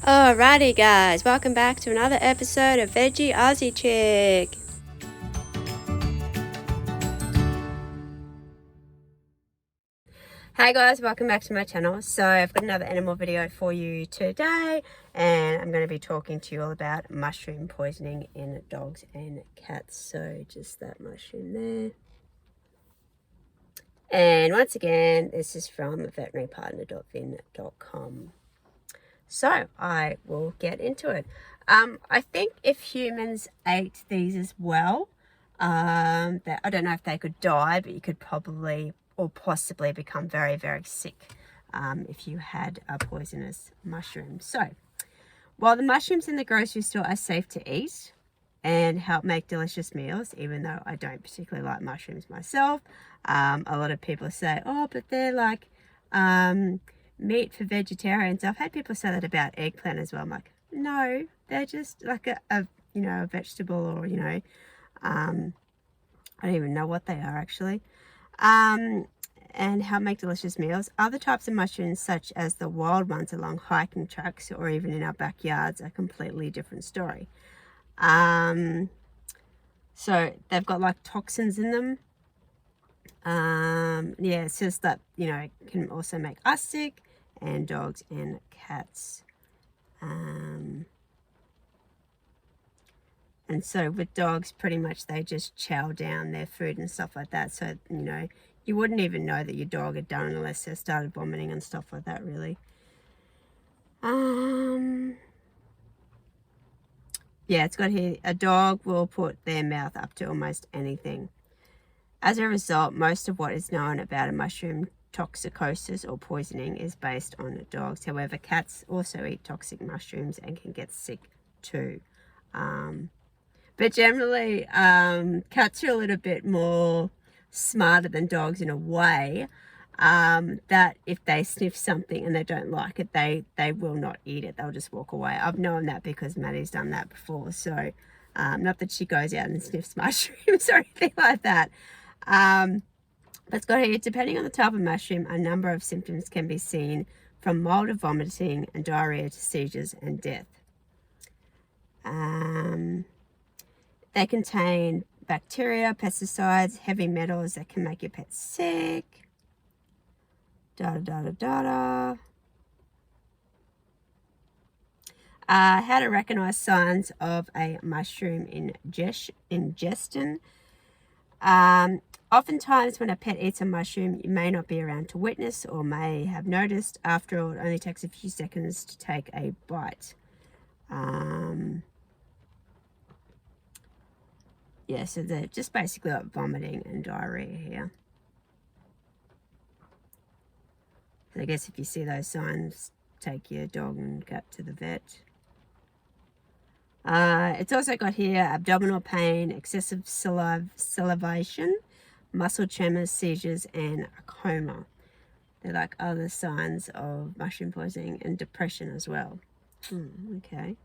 Alrighty guys, welcome back to another episode of Veggie Aussie Chick. Hey guys, welcome back to my channel. So I've got another animal video for you today, and I'm going to be talking to you all about mushroom poisoning in dogs and cats. So just that mushroom there. And once again, this is from veterinarypartner.vin.com. So I will get into it. I think if humans ate these as well, that I don't know if they could die, but you could probably or possibly become very, very sick if you had a poisonous mushroom. So while the mushrooms in the grocery store are safe to eat and help make delicious meals, even though I don't particularly like mushrooms myself, a lot of people say, oh, but they're like meat for vegetarians. I've had people say that about eggplant as well. I'm like, no, they're just like a vegetable, or I don't even know what they are actually. And help make delicious meals. Other types of mushrooms, such as the wild ones along hiking tracks or even in our backyards, are a completely different story. So they've got like toxins in them. Yeah, it says that it can also make us sick and dogs and cats. And so with dogs, pretty much they just chow down their food and stuff like that. So you wouldn't even know that your dog had done it unless they started vomiting and stuff like that, really. Yeah, it's got here, a dog will put their mouth up to almost anything. As a result, most of what is known about a mushroom toxicosis or poisoning is based on dogs. However, cats also eat toxic mushrooms and can get sick too. But generally, cats are a little bit more smarter than dogs in a way, that if they sniff something and they don't like it, they will not eat it. They'll just walk away. I've known that because Maddie's done that before. So not that she goes out and sniffs mushrooms or anything like that. But it's got here, depending on the type of mushroom, a number of symptoms can be seen, from mild to vomiting and diarrhea to seizures and death. They contain bacteria, pesticides, heavy metals that can make your pet sick. How to recognize signs of a mushroom ingestion. Oftentimes when a pet eats a mushroom, you may not be around to witness or may have noticed. After all, it only takes a few seconds to take a bite. Yeah, so they're just basically like vomiting and diarrhea here. So I guess if you see those signs, take your dog and cat to the vet. It's also got here abdominal pain, excessive salivation, muscle tremors, seizures, and a coma. They're like other signs of mushroom poisoning, and depression as well. Okay.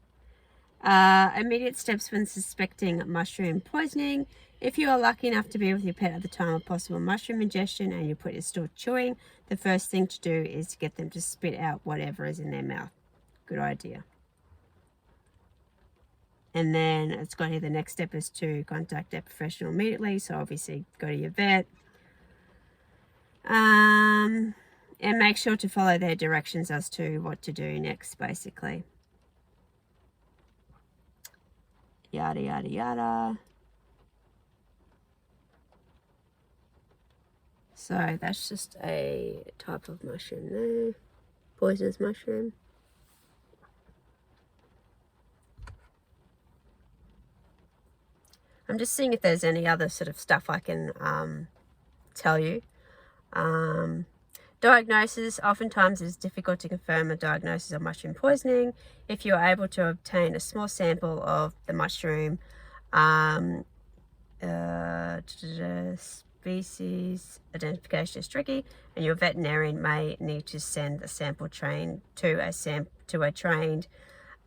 Immediate steps when suspecting mushroom poisoning. If you are lucky enough to be with your pet at the time of possible mushroom ingestion and your pet is still chewing, the first thing to do is to get them to spit out whatever is in their mouth. Good idea. And then it's got here, the next step is to contact a professional immediately. So obviously go to your vet. And make sure to follow their directions as to what to do next, basically. Yada, yada, yada. So that's just a type of mushroom there. Poisonous mushroom. I'm just seeing if there's any other sort of stuff I can tell you. Diagnosis. Oftentimes it is difficult to confirm a diagnosis of mushroom poisoning. If you are able to obtain a small sample of the mushroom, species identification is tricky, and your veterinarian may need to send a sample to a trained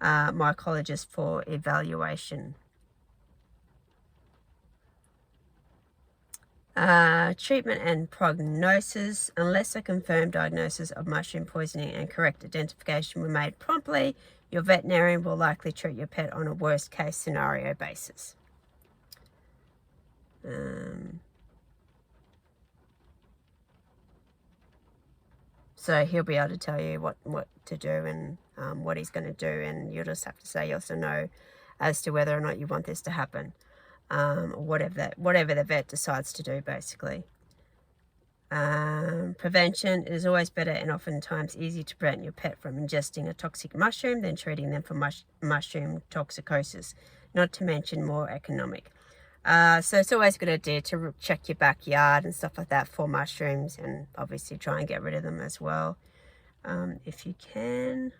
mycologist for evaluation. Treatment and prognosis. Unless a confirmed diagnosis of mushroom poisoning and correct identification were made promptly, Your veterinarian will likely treat your pet on a worst case scenario basis. So he'll be able to tell you what to do and what he's going to do, and you'll just have to say yes or no as to whether or not you want this to happen, or whatever the vet decides to do, basically. Prevention is always better and oftentimes easier to prevent your pet from ingesting a toxic mushroom than treating them for mushroom toxicosis, not to mention more economic. So it's always a good idea to check your backyard and stuff like that for mushrooms, and obviously try and get rid of them as well, if you can.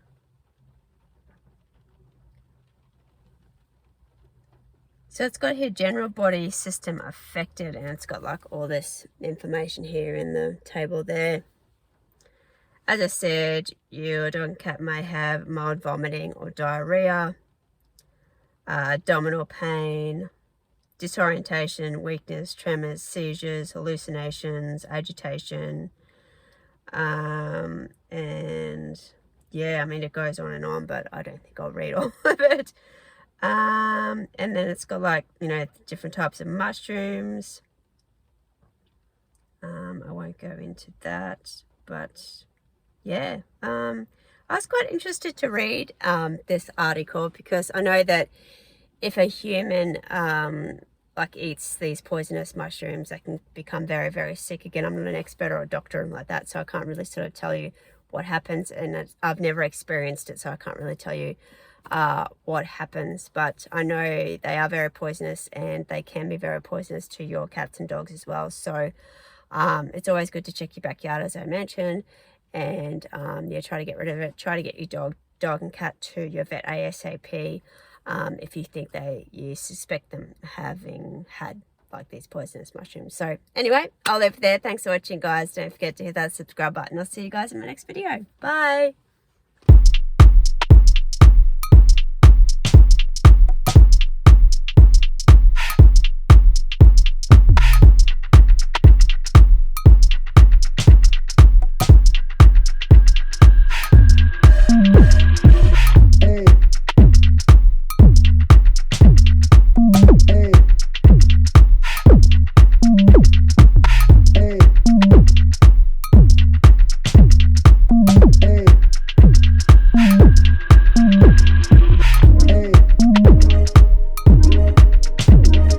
So it's got here general body system affected, and it's got like all this information here in the table there. As I said, your dog and cat may have mild vomiting or diarrhea, abdominal pain, disorientation, weakness, tremors, seizures, hallucinations, agitation, and yeah, I mean, it goes on and on, but I don't think I'll read all of it. And then it's got like, you know, different types of mushrooms. I won't go into that, but yeah, I was quite interested to read this article, because I know that if a human like eats these poisonous mushrooms, they can become very, very sick. Again, I'm not an expert or a doctor and like that, so I can't really sort of tell you what happens, and I've never experienced it, so I can't really tell you what happens, but I know they are very poisonous, and they can be very poisonous to your cats and dogs as well. So it's always good to check your backyard, as I mentioned, and yeah, try to get rid of it. Try to get your dog and cat to your vet ASAP if you think you suspect them having had like these poisonous mushrooms. So anyway, I'll leave it there. Thanks for watching, guys. Don't forget to hit that subscribe button. I'll see you guys in my next video. Bye.